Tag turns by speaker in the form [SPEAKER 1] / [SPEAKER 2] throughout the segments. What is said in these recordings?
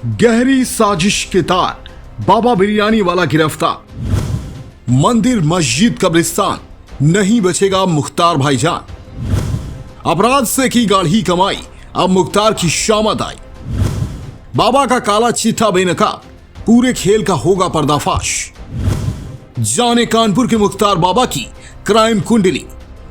[SPEAKER 1] गहरी साजिश के तार, बाबा बिरयानी वाला गिरफ्तार। मंदिर मस्जिद कब्रिस्तान, नहीं बचेगा मुख्तार भाईजान। अपराध से की गाढ़ी कमाई, अब मुख्तार की शामत आई। बाबा का काला चिट्ठा बेनकाब, पूरे खेल का होगा पर्दाफाश। जाने कानपुर के मुख्तार बाबा की क्राइम कुंडली।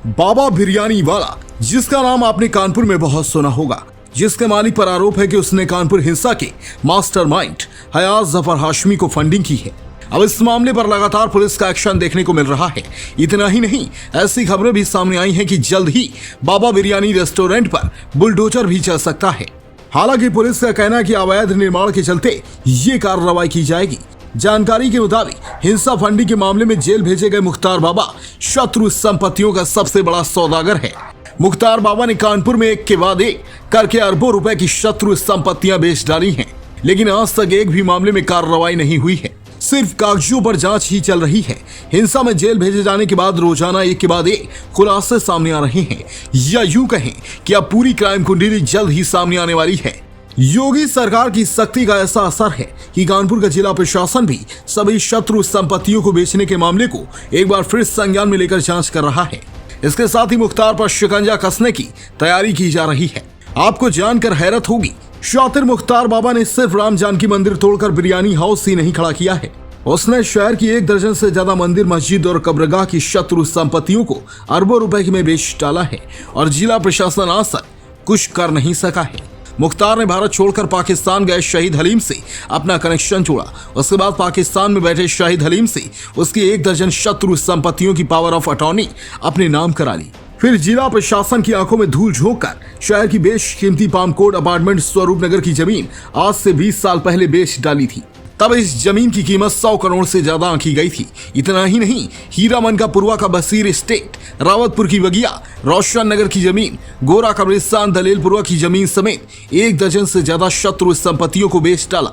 [SPEAKER 1] बाबा बिरयानी वाला, जिसका नाम आपने कानपुर में बहुत सुना होगा, जिसके मालिक पर आरोप है कि उसने कानपुर हिंसा के मास्टरमाइंड हयात जफर हाशमी को फंडिंग की है। अब इस मामले पर लगातार पुलिस का एक्शन देखने को मिल रहा है। इतना ही नहीं, ऐसी खबरें भी सामने आई हैं कि जल्द ही बाबा बिरयानी रेस्टोरेंट पर बुलडोजर भी चल सकता है। हालांकि पुलिस का कहना है कि अवैध निर्माण के चलते ये कार्रवाई की जाएगी। जानकारी के मुताबिक हिंसा फंडिंग के मामले में जेल भेजे गए मुख्तार बाबा शत्रु संपत्तियों का सबसे बड़ा सौदागर है। मुख्तार बाबा ने कानपुर में एक के बाद एक करके अरबों रुपए की शत्रु संपत्तियां बेच डाली हैं, लेकिन आज तक एक भी मामले में कार्रवाई नहीं हुई है। सिर्फ कागजों पर जांच ही चल रही है। हिंसा में जेल भेजे जाने के बाद रोजाना एक के बाद एक खुलासे सामने आ रहे हैं, या यूं कहें कि अब पूरी क्राइम कुंडली जल्द ही सामने आने वाली है। योगी सरकार की सख्ती का ऐसा असर है कि कानपुर का जिला प्रशासन भी सभी शत्रु संपत्तियों को बेचने के मामले को एक बार फिर संज्ञान में लेकर जांच कर रहा है। इसके साथ ही मुख्तार पर शिकंजा कसने की तैयारी की जा रही है। आपको जानकर हैरत होगी, शातिर मुख्तार बाबा ने सिर्फ राम जानकी मंदिर तोड़कर बिरयानी हाउस ही नहीं खड़ा किया है, उसने शहर की 1 दर्जन से ज्यादा मंदिर मस्जिद और कब्रगाह की शत्रु संपत्तियों को अरबों रुपए में बेच डाला है और जिला प्रशासन आज तक कुछ कर नहीं सका है। मुख्तार ने भारत छोड़कर पाकिस्तान गए शहीद हलीम से अपना कनेक्शन जोड़ा। उसके बाद पाकिस्तान में बैठे शहीद हलीम से उसकी 1 दर्जन शत्रु संपत्तियों की पावर ऑफ अटॉर्नी अपने नाम करा ली। फिर जिला प्रशासन की आंखों में धूल झोंककर शहर की बेशकीमती पामकोट अपार्टमेंट स्वरूप नगर की जमीन आज से 20 साल पहले बेच डाली थी। तब इस जमीन की कीमत 100 करोड़ से ज्यादा आंकी गई थी। इतना ही नहीं, हीरामन का पुरवा का बसीर एस्टेट, रावतपुर की बगिया, रोशन नगर की जमीन, गोरा कब्रिस्तान, दलेलपुरवा की जमीन समेत 1 दर्जन से ज्यादा शत्रु संपत्तियों को बेच डाला।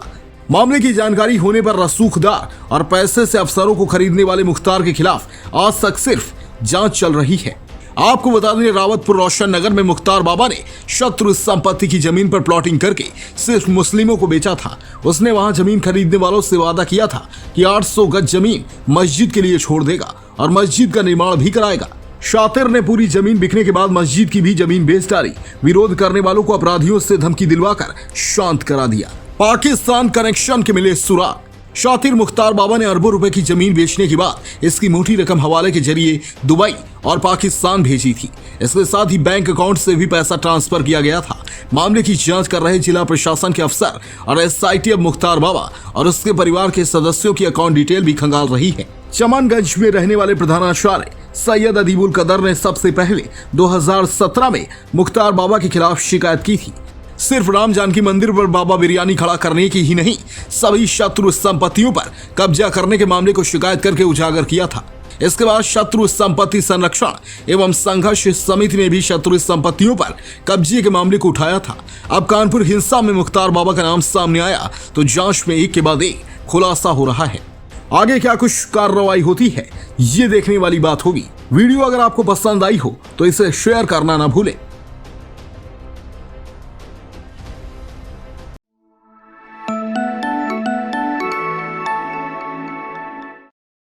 [SPEAKER 1] मामले की जानकारी होने पर रसूखदार और पैसे से अफसरों को खरीदने वाले मुख्तार के खिलाफ आज तक सिर्फ जांच चल रही है। आपको बता दें, रावतपुर रोशन नगर में मुख्तार बाबा ने शत्रु संपत्ति की जमीन पर प्लॉटिंग करके सिर्फ मुस्लिमों को बेचा था। उसने वहां जमीन खरीदने वालों से वादा किया था कि 800 गज जमीन मस्जिद के लिए छोड़ देगा और मस्जिद का निर्माण भी कराएगा। शातिर ने पूरी जमीन बिकने के बाद मस्जिद की भी जमीन बेच डाली। विरोध करने वालों को अपराधियों से धमकी दिलवाकर शांत करा दिया। पाकिस्तान कनेक्शन के मिले सुराग। शातिर मुख्तार बाबा ने अरबों रुपए की जमीन बेचने के बाद इसकी मोटी रकम हवाले के जरिए दुबई और पाकिस्तान भेजी थी। इसके साथ ही बैंक अकाउंट से भी पैसा ट्रांसफर किया गया था। मामले की जांच कर रहे जिला प्रशासन के अफसर और SIT अब मुख्तार बाबा और उसके परिवार के सदस्यों की अकाउंट डिटेल भी खंगाल रही है। चमनगंज में रहने वाले प्रधानाचार्य सैयद अदीबुल कदर ने सबसे पहले 2017 में मुख्तार बाबा के खिलाफ शिकायत की थी। सिर्फ राम जानकी मंदिर पर बाबा बिरयानी खड़ा करने की ही नहीं, सभी शत्रु संपत्तियों पर कब्जा करने के मामले को शिकायत करके उजागर किया था। इसके बाद शत्रु संपत्ति संरक्षण एवं संघर्ष समिति ने भी शत्रु संपत्तियों पर कब्जे के मामले को उठाया था। अब कानपुर हिंसा में मुख्तार बाबा का नाम सामने आया तो जांच में एक के बाद एक खुलासा हो रहा है। आगे क्या कुछ कार्रवाई होती है, ये देखने वाली बात होगी। वीडियो अगर आपको पसंद आई हो तो इसे शेयर करना ना भूलें।